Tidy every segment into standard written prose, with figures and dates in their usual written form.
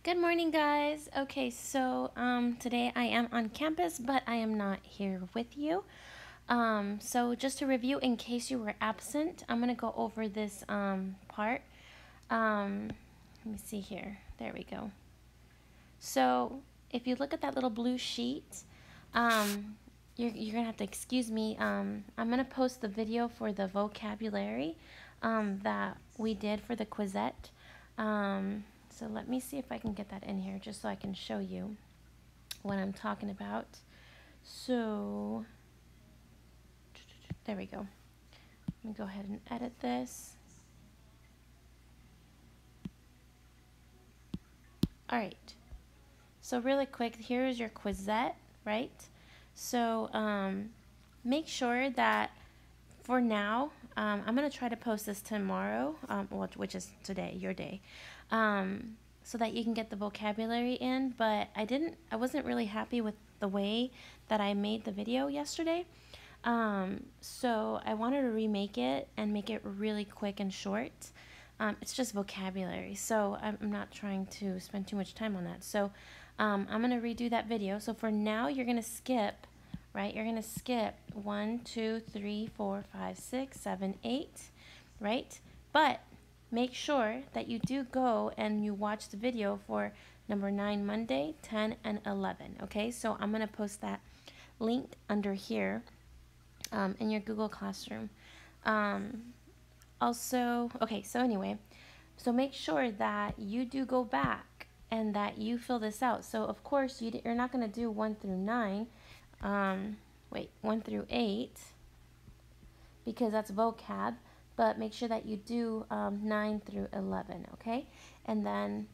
Good morning, guys. Okay, so today I am on campus, but I am not here with you. So just to review, in case you were absent, I'm gonna go over this part. Let me see here. There we go. So if you look at that little blue sheet, you're gonna have to excuse me. I'm gonna post the video for the vocabulary that we did for the quizette. So let me see if I can get that in here just so I can show you what I'm talking about. So there we go. Let me go ahead and edit this. All right. So really quick, here's your quizette, right? So make sure that for now, I'm going to try to post this tomorrow, which is today, your day, so that you can get the vocabulary in. But I wasn't really happy with the way that I made the video yesterday. So I wanted to remake it and make it really quick and short. It's just vocabulary, so I'm not trying to spend too much time on that. So I'm going to redo that video. So for now, you're going to skip, right? You're going to skip 1, 2, 3, 4, 5, 6, 7, 8, right? But make sure that you do go and you watch the video for number 9 Monday, 10, and 11, okay? So I'm going to post that link under here in your Google Classroom. Also, okay, so anyway, so make sure that you do go back and that you fill this out. So of course you're not going to do 1 through 9, 1 through 8, because that's vocab, but make sure that you do 9 through 11, okay? And then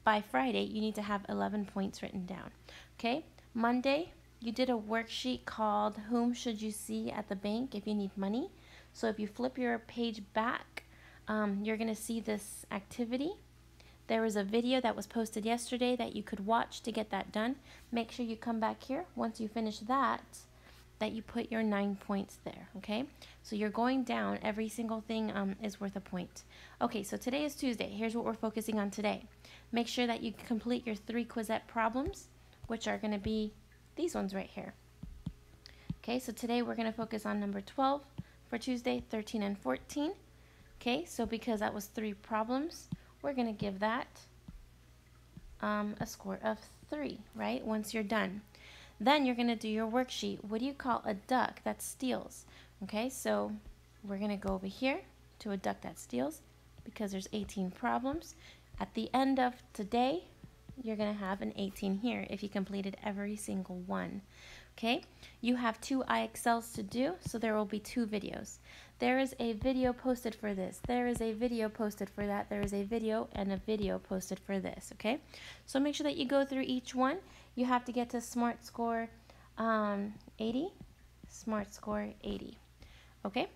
by Friday, you need to have 11 points written down, okay? Monday, you did a worksheet called Whom Should You See at the Bank If You Need Money? So if you flip your page back, you're going to see this activity. There was a video that was posted yesterday that you could watch to get that done. Make sure you come back here once you finish that you put your 9 points there, okay? So you're going down. Every single thing is worth a point. Okay, so today is Tuesday. Here's what we're focusing on today. Make sure that you complete your 3 quizette problems, which are going to be these ones right here. Okay, so today we're going to focus on number 12 for Tuesday, 13 and 14. Okay, so because that was 3 problems, we're going to give that a score of 3, right, once you're done. Then you're going to do your worksheet. What do you call a duck that steals? Okay, so we're going to go over here to a duck that steals because there's 18 problems. At the end of today, you're going to have an 18 here if you completed every single one. Okay, you have 2 IXLs to do, so there will be 2 videos. There is a video posted for this. There is a video posted for that. There is a video and a video posted for this, okay? So make sure that you go through each one. You have to get to SMART score 80. SMART score 80, okay?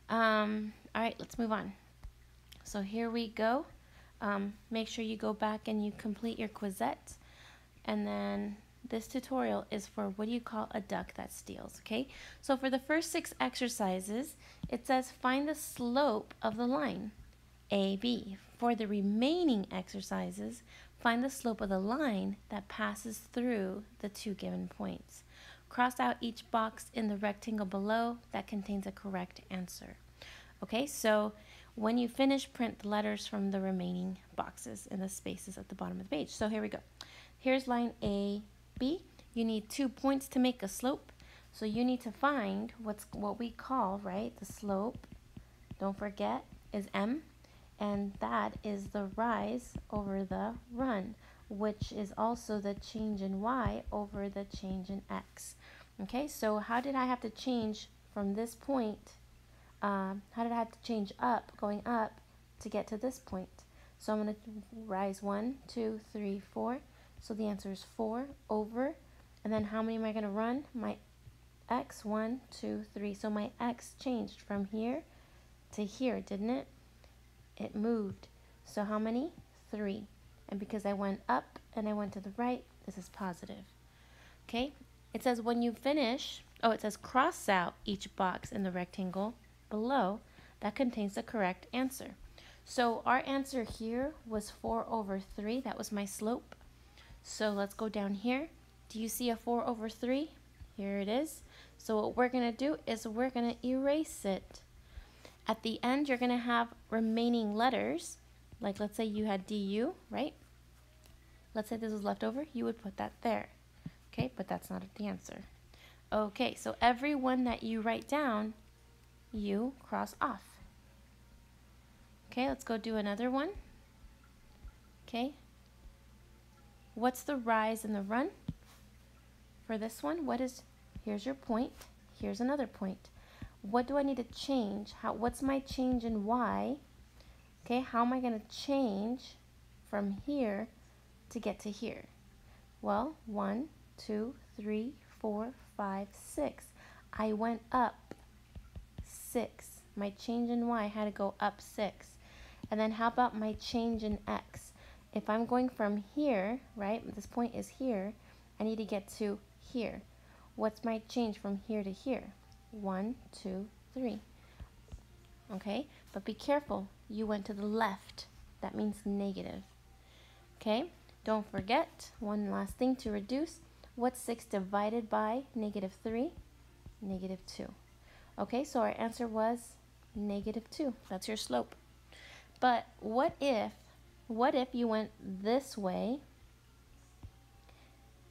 All right, let's move on. So here we go. Make sure you go back and you complete your quizette, and then this tutorial is for what do you call a duck that steals, okay? So for the first 6 exercises, it says find the slope of the line, AB. For the remaining exercises, find the slope of the line that passes through the 2 given points. Cross out each box in the rectangle below that contains a correct answer. Okay, so when you finish, print the letters from the remaining boxes in the spaces at the bottom of the page. So here we go. Here's line A, B. You need 2 points to make a slope. So you need to find what we call, right, the slope, don't forget, is M. And that is the rise over the run, which is also the change in Y over the change in X. Okay, so how did I have to change from this point? How did I have to change up, going up, to get to this point? So I'm going to rise 1, 2, 3, 4. So the answer is 4 over, and then how many am I going to run? My X, 1, 2, 3. So my X changed from here to here, didn't it? It moved. So how many? 3. And because I went up and I went to the right, this is positive. Okay? It says when you finish, it says cross out each box in the rectangle below that contains the correct answer. So our answer here was 4 over 3. That was my slope. So let's go down here. Do you see a 4 over 3? Here it is. So what we're going to do is we're going to erase it. At the end, you're going to have remaining letters. Like let's say you had du, right? Let's say this was left over. You would put that there. Okay, but that's not the answer. Okay, so every one that you write down, you cross off. Okay, let's go do another one. Okay. What's the rise and the run? For this one, here's your point, here's another point. What do I need to change? What's my change in y? Okay, how am I going to change from here to get to here? Well, 1, 2, 3, 4, 5, 6. I went up 6. My change in y had to go up 6. And then how about my change in x? If I'm going from here, right, this point is here, I need to get to here. What's my change from here to here? 1, 2, 3. Okay, but be careful. You went to the left. That means negative. Okay, don't forget, one last thing to reduce. What's 6 divided by negative 3? Negative 2. Okay, so our answer was negative 2. That's your slope. But what if you went this way?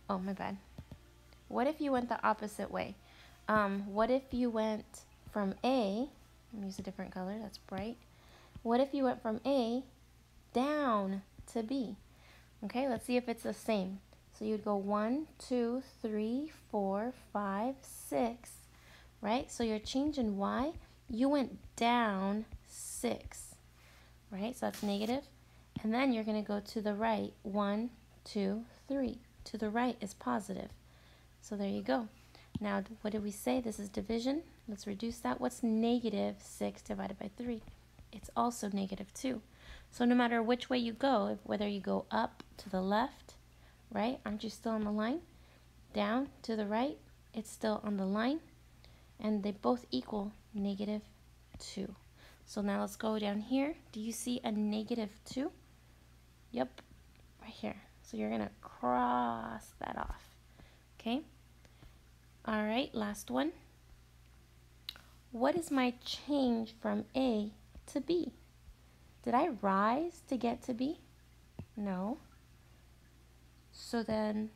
Oh, my bad. What if you went the opposite way? What if you went from A, let me use a different color, that's bright. What if you went from A down to B? Okay, let's see if it's the same. So you'd go 1, 2, 3, 4, 5, 6, right? So your change in y, you went down 6, right? So that's negative. And then you're going to go to the right, 1, 2, 3. To the right is positive. So there you go. Now, what did we say? This is division. Let's reduce that. What's negative 6 divided by 3? It's also negative 2. So no matter which way you go, whether you go up to the left, right? Aren't you still on the line? Down to the right, it's still on the line. And they both equal negative 2. So now let's go down here. Do you see a negative 2? Yep, right here. So you're going to cross that off. Okay? All right, last one. What is my change from A to B? Did I rise to get to B? No. So then,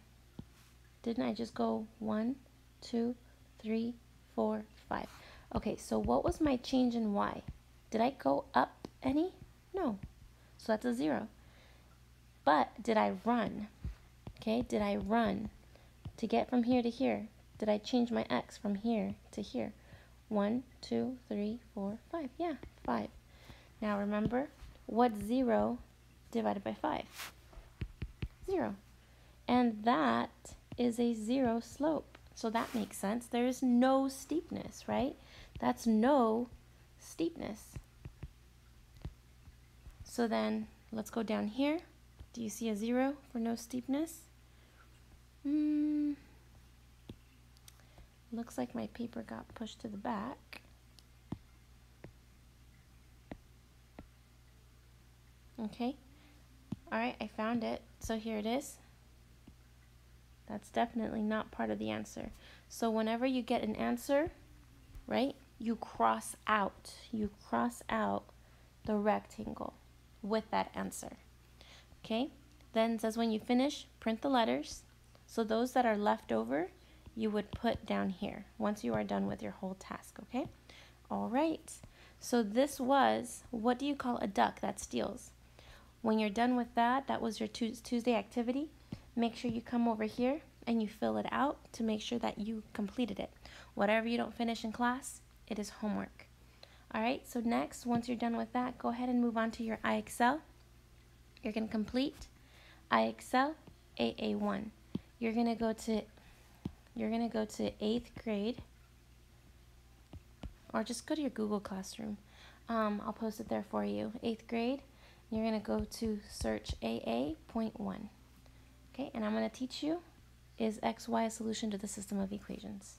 didn't I just go 1, 2, 3, 4, 5? Okay, so what was my change in y? Did I go up any? No. So that's a 0. But did I run? Okay, did I run to get from here to here? Did I change my x from here to here? 1, 2, 3, 4, 5. Yeah, 5. Now remember, what's 0 divided by 5? 0. And that is a 0 slope. So that makes sense. There's no steepness, right? That's no steepness. So then let's go down here. Do you see a 0 for no steepness? Looks like my paper got pushed to the back. Okay. All right, I found it. So here it is. That's definitely not part of the answer. So whenever you get an answer, right, you cross out. You cross out the rectangle with that answer. Okay? Then it says when you finish, print the letters. So those that are left over, you would put down here once you are done with your whole task, okay? All right. So this was, what do you call a duck that steals? When you're done with that, that was your Tuesday activity. Make sure you come over here and you fill it out to make sure that you completed it. Whatever you don't finish in class, it is homework. All right, so next, once you're done with that, go ahead and move on to your iExcel. You're going to complete iExcel AA1. You're going to go to 8th grade, or just go to your Google Classroom. I'll post it there for you. 8th grade, you're going to go to search AA.1. Okay, and I'm going to teach you, is XY a solution to the system of equations?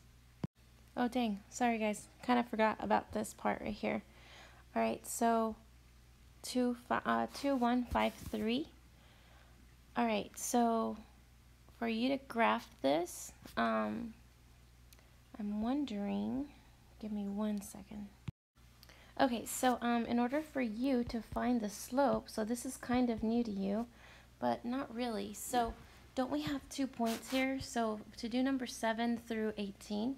Oh dang, sorry guys, kind of forgot about this part right here. All right, so 2, 1, 5, 3. All right, so for you to graph this, I'm wondering, give me 1 second. Okay, so in order for you to find the slope, so this is kind of new to you, but not really. So don't we have 2 points here? So to do number 7 through 18,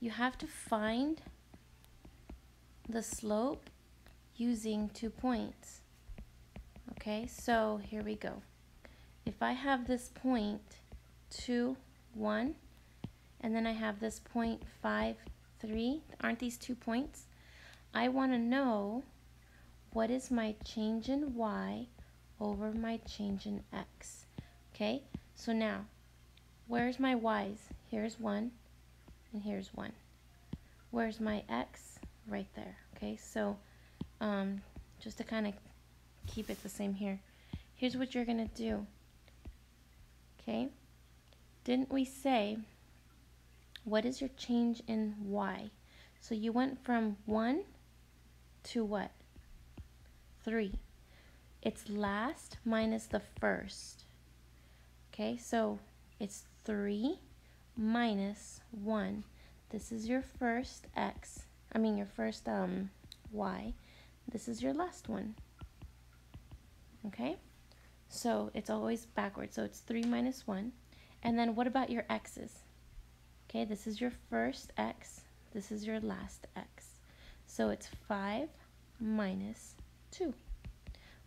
you have to find the slope using 2 points. Okay, so here we go. If I have this point 2, 1, and then I have this point 5, 3, aren't these 2 points? I want to know what is my change in y over my change in x. Okay, so now, where's my y's? Here's 1, and here's 1. Where's my x? Right there. Okay, so just to kind of keep it the same here, here's what you're going to do. Okay, didn't we say, what is your change in y? So you went from 1 to what? 3. It's last minus the first. Okay, so it's 3 minus 1. This is your first x. Your first y. This is your last one. Okay, so it's always backwards. So it's 3 minus 1. And then what about your x's? Okay, this is your first x. This is your last x. So it's 5 minus 2.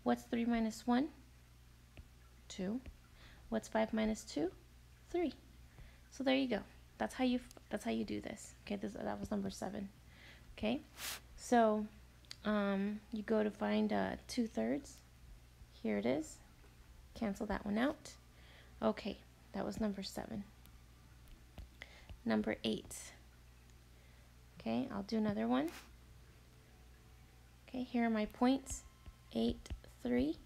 What's 3 minus 1? 2. What's 5 minus 2? 3. So there you go. That's how you do this. Okay, that was number 7. Okay, so you go to find 2/3. Here it is. Cancel that one out. Okay, that was number 7. Number 8. Okay, I'll do another one. Okay, here are my points. 8, 3,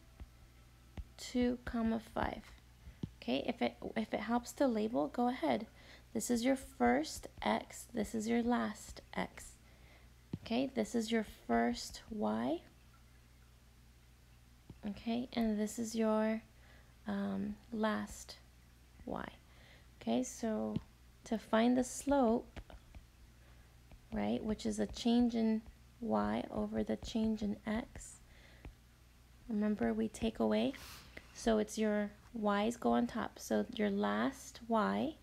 2, 5. Okay, if it helps to label, go ahead. This is your first x, this is your last x. Okay, this is your first y. Okay, and this is your last y. Okay, so to find the slope, right, which is a change in y over the change in x, remember we take away, so it's your y's go on top. So your last y,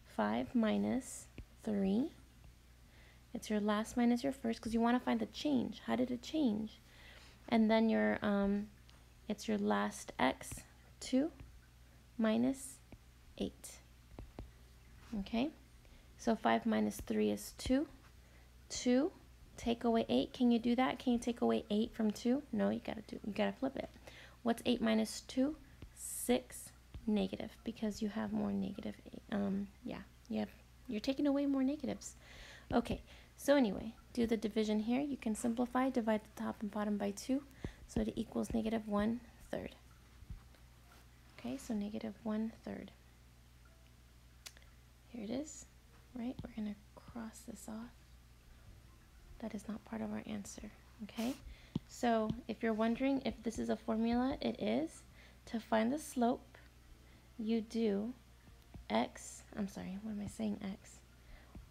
5 minus 3. It's your last minus your first, because you want to find the change. How did it change? And then your it's your last x, 2 minus 8. Okay, so 5 minus 3 is 2. 2, take away 8. Can you do that? Can you take away 8 from 2? No, you gotta flip it. What's 8 minus 2? 6 negative, because you have more negative. You're taking away more negatives. Okay, so anyway, do the division here. You can simplify, divide the top and bottom by 2, so it equals -1/3. Okay, so -1/3. Here it is, right? We're gonna cross this off. That is not part of our answer, okay? So if you're wondering if this is a formula, it is. To find the slope, you do x,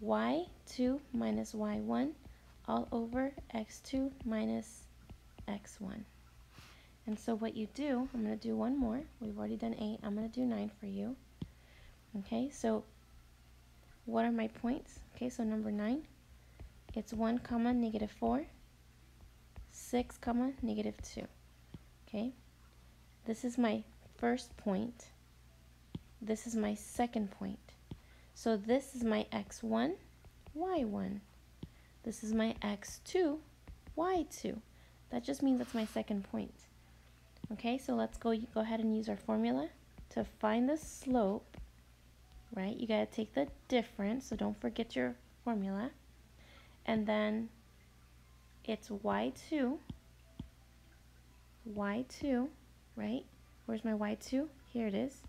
y2 minus y1 all over x2 minus x1. And so what you do, I'm going to do one more. We've already done 8. I'm going to do 9 for you. Okay, so what are my points? Okay, so number 9, it's 1, -4, 6, -2. Okay, this is my first point. This is my second point. So this is my x1, y1. This is my x2, y2. That just means that's my second point. Okay, so let's go ahead and use our formula to find the slope, right? You gotta take the difference, so don't forget your formula. And then it's y2, right? Where's my y2? Here it is.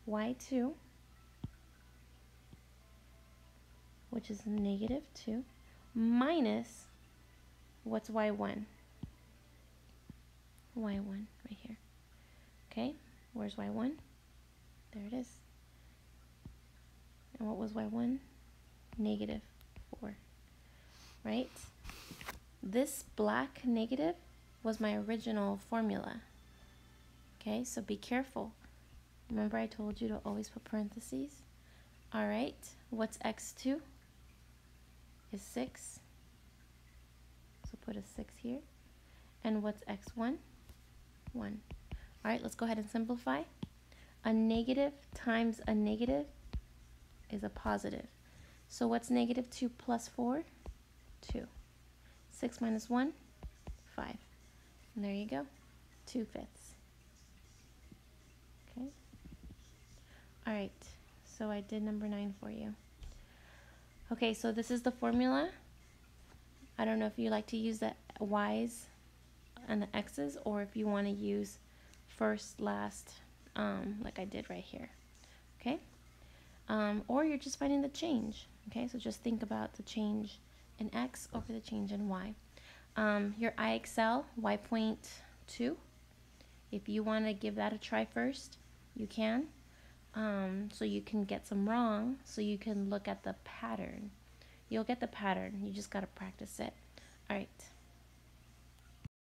y2, which is -2, minus, what's y1? y1 right here. Okay, where's y1? There it is. And what was y1? Negative 4, right? This black negative was my original formula. Okay, so be careful. Remember I told you to always put parentheses? All right, what's x2? Is 6. So put a 6 here. And what's x1? 1. All right, let's go ahead and simplify. A negative times a negative is a positive. So what's negative 2 plus 4? 2. 6 minus 1? 5. And there you go, 2/5. Okay. All right, so I did number 9 for you. Okay, so this is the formula. I don't know if you like to use the y's and the x's, or if you want to use first, last, like I did right here. Okay, or you're just finding the change. Okay, so just think about the change in x over the change in y. Your IXL, y.2. If you want to give that a try first, you can. So you can get some wrong, so you can look at the pattern. You'll get the pattern. You just got to practice it. All right.